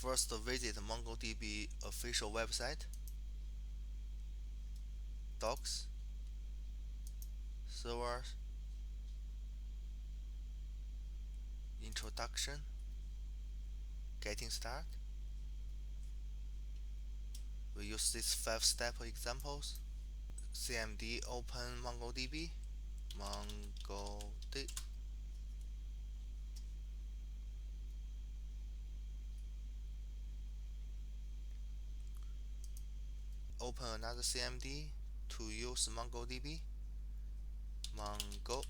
First, visit MongoDB official website, docs, servers, introduction, getting started. We use these 5-step examples. CMD open MongoDB, MongoDB. Open another CMD to use MongoDB, Mongo.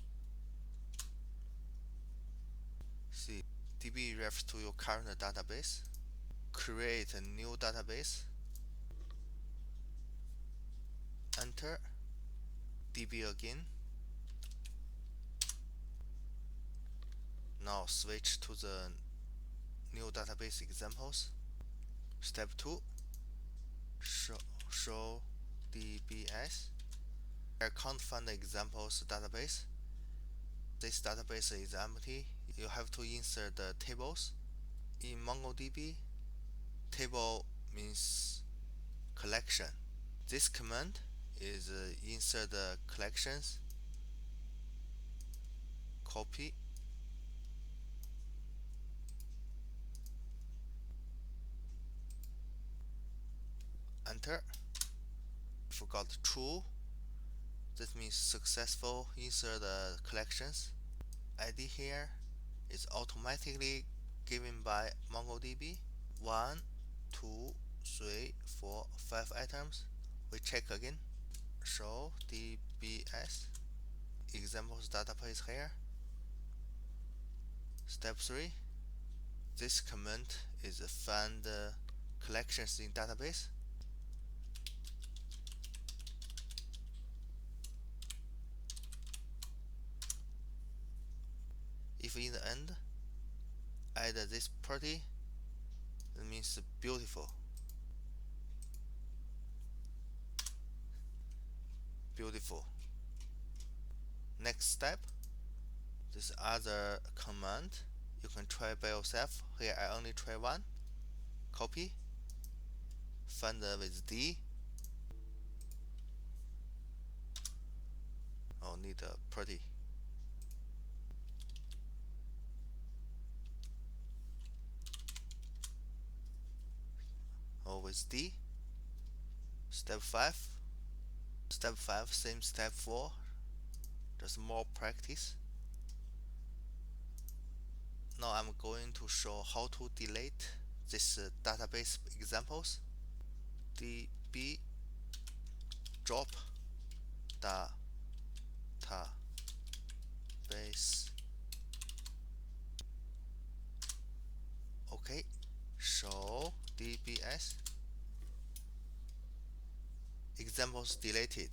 See, DB refers to your current database. Create a new database. Enter DB again. Now switch to the new database examples. Step 2, show DBS. I can't find the examples database. This database is empty. You have to insert the tables. In MongoDB, table means collection. This command is insert the collections, copy, enter. Forgot true. That means successful insert the collections. ID here is automatically given by MongoDB. 1, 2, 3, 4, 5 items. We check again. Show DBS. Examples database here. Step 3. This command is find collections in database. If in the end add this property, that means beautiful. Beautiful. Next step, this other command you can try by yourself. Here I only try one. Copy, find with D. Oh, need a property. Oh, with D. Step 5. Step 5, same step 4. Just more practice. Now I'm going to show how to delete this database examples. DB drop database. Okay, show DBS examples deleted.